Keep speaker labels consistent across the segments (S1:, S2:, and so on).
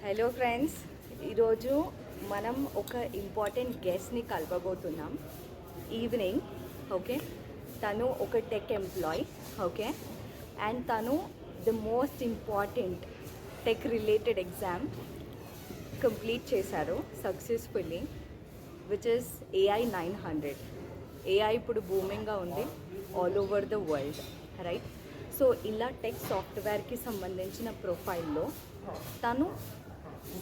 S1: Hello friends, ఈరోజు మనం ఒక ఇంపార్టెంట్ గెస్ట్ని కలవబోతున్నాం ఈవినింగ్. ఓకే, తను ఒక టెక్ ఎంప్లాయ్. ఓకే, అండ్ తను the most important tech related exam complete చేశారు successfully, which is AI 900. AI ఇప్పుడు బూమింగ్గా ఉంది all over the world, right? So ఇలా టెక్ సాఫ్ట్వేర్కి సంబంధించిన ప్రొఫైల్లో తను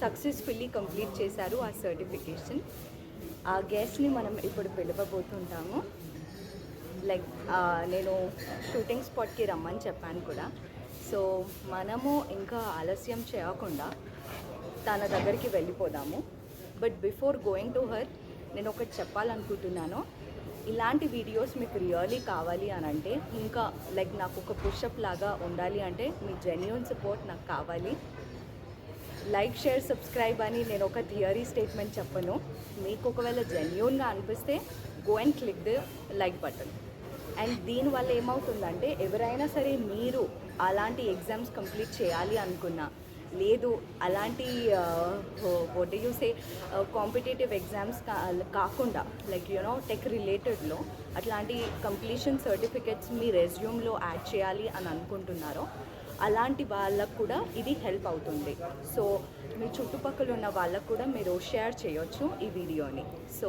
S1: సక్సెస్ఫుల్లీ కంప్లీట్ చేశారు ఆ సర్టిఫికేషన్. ఆ గెస్ట్ని మనం ఇప్పుడు పిలవబోతుంటాము. లైక్ నేను షూటింగ్ స్పాట్కి రమ్మని చెప్పాను కూడా. సో మనము ఇంకా ఆలస్యం చేయకుండా తన దగ్గరికి వెళ్ళిపోదాము. But before going to her, నేను ఒకటి చెప్పాలనుకుంటున్నాను. ఇలాంటి వీడియోస్ మీకు రియల్లీ కావాలి అని అంటే, ఇంకా లైక్ నాకు ఒక పుషప్ లాగా ఉండాలి అంటే మీ జెన్యూన్ సపోర్ట్ నాకు కావాలి. లైక్, షేర్, సబ్స్క్రైబ్ అని నేను ఒక థియరీ స్టేట్మెంట్ చెప్పను. మీకు ఒకవేళ జెన్యూన్గా అనిపిస్తే go and click the like button. And దీనివల్ల ఏమవుతుందంటే, ఎవరైనా సరే మీరు అలాంటి ఎగ్జామ్స్ కంప్లీట్ చేయాలి అనుకున్నా, లేదు అలాంటి what you say competitive exams కాకుండా లైక్ టెక్ రిలేటెడ్లో అట్లాంటి కంప్లీషన్ సర్టిఫికెట్స్ మీ రెజ్యూమ్లో యాడ్ చేయాలి అని అనుకుంటున్నారో, అలాంటి వాళ్ళకు కూడా ఇది హెల్ప్ అవుతుంది. సో మీ చుట్టుపక్కల ఉన్న వాళ్ళకు కూడా మీరు షేర్ చేయొచ్చు ఈ వీడియోని. సో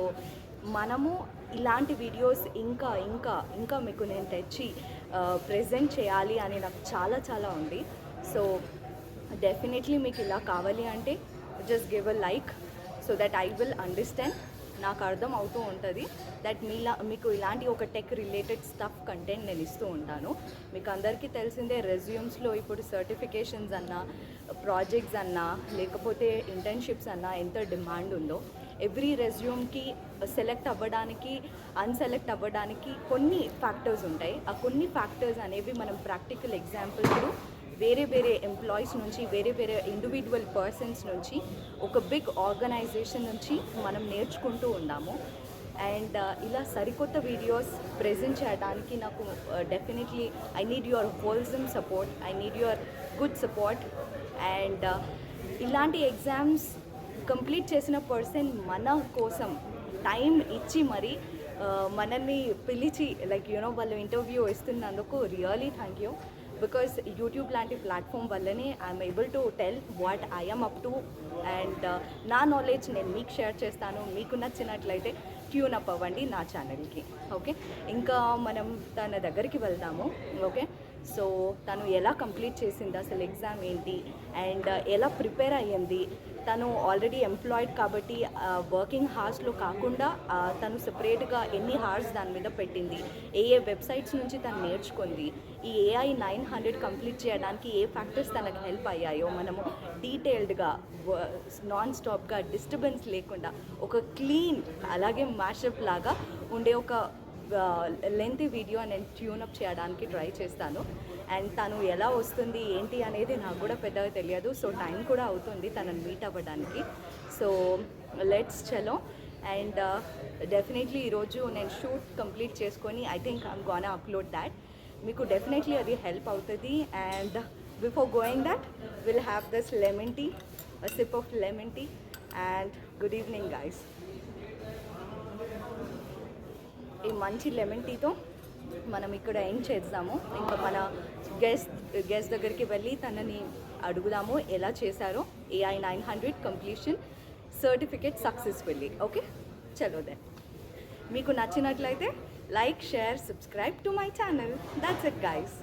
S1: మనము ఇలాంటి వీడియోస్ ఇంకా ఇంకా ఇంకా మీకు నేను తెచ్చి ప్రెజెంట్ చేయాలి అని నాకు చాలా ఉంది. సో డెఫినెట్లీ మీకు ఇలా కావాలి అంటే just give a like so that I will understand. నాకు అర్థం అవుతూ ఉంటుంది దట్ మీకు ఇలాంటి ఒక టెక్ రిలేటెడ్ స్టఫ్ కంటెంట్ నేను ఇస్తూ ఉంటాను. మీకు అందరికీ తెలిసిందే, రెజ్యూమ్స్లో ఇప్పుడు సర్టిఫికేషన్స్ అన్నా, ప్రాజెక్ట్స్ అన్నా, లేకపోతే ఇంటర్న్షిప్స్ అన్నా ఎంత డిమాండ్ ఉందో. ఎవ్రీ రెజ్యూమ్కి సెలెక్ట్ అవ్వడానికి, అన్సెలెక్ట్ అవ్వడానికి కొన్ని ఫ్యాక్టర్స్ ఉంటాయి. ఆ కొన్ని ఫ్యాక్టర్స్ అనేవి మనం ప్రాక్టికల్ ఎగ్జాంపుల్స్ వేరే ఎంప్లాయీస్ నుంచి, వేరే ఇండివిజువల్ పర్సన్స్ నుంచి, ఒక బిగ్ ఆర్గనైజేషన్ నుంచి మనం నేర్చుకుంటూ ఉన్నాము. అండ్ ఇలా సరికొత్త వీడియోస్ ప్రెజెంట్ చేయడానికి నాకు definitely I need your wholesome support, I need your good support. And ఇలాంటి ఎగ్జామ్స్ కంప్లీట్ చేసిన పర్సన్ మన కోసం టైం ఇచ్చి మరి మనల్ని పిలిచి లైక్ వాళ్ళు ఇంటర్వ్యూ ఇస్తున్నందుకు really thank you. Because YouTube లాంటి ప్లాట్ఫామ్ వల్లనే I'm able to tell what I'm up to. And నా నాలెడ్జ్ నేను మీకు షేర్ చేస్తాను. మీకు నచ్చినట్లయితే ట్యూన్ అప్ అవ్వండి నా ఛానల్కి. ఓకే, ఇంకా మనం తన దగ్గరికి వెళ్దాము. ఓకే, సో తను ఎలా కంప్లీట్ చేసింది, అసలు ఎగ్జామ్ ఏంటి, అండ్ ఎలా ప్రిపేర్ అయ్యింది. తను ఆల్రెడీ ఎంప్లాయిడ్ కాబట్టి వర్కింగ్ హార్స్లో కాకుండా తను సపరేట్గా ఎన్ని హార్స్ దాని మీద పెట్టింది, ఏ వెబ్సైట్స్ నుంచి తను నేర్చుకుంది, ఈ AI 900 కంప్లీట్ చేయడానికి ఏ ఫ్యాక్టర్స్ తనకు హెల్ప్ అయ్యాయో మనము డీటెయిల్డ్గా నాన్ స్టాప్గా డిస్టర్బెన్స్ లేకుండా ఒక క్లీన్ అలాగే మ్యాషప్ లాగా ఉండే ఒక లెంతీ వీడియో నేను ట్యూనప్ చేయడానికి ట్రై చేస్తాను. అండ్ తను ఎలా వస్తుంది ఏంటి అనేది నాకు కూడా పెద్దగా తెలియదు. సో టైం కూడా అవుతుంది తనని మీట్ అవ్వడానికి. సో లెట్స్ చలో. అండ్ డెఫినెట్లీ ఈరోజు నేను షూట్ కంప్లీట్ చేసుకొని I think I'm gonna upload that. మీకు డెఫినెట్లీ అది హెల్ప్ అవుతుంది. And before going that will have this lemon tea, a sip of lemon tea. And good evening guys. ఈ మంచి lemon టీతో మనం ఇక్కడ ఏం చేద్దాము, ఇంకా మన గెస్ట్ దగ్గరికి వెళ్ళి తనని అడుగుదాము ఎలా చేశారో AI 900 completion certificate successfully. Okay, చలో దెన్. మీకు నచ్చినట్లయితే like, share, subscribe to my channel. That's it guys.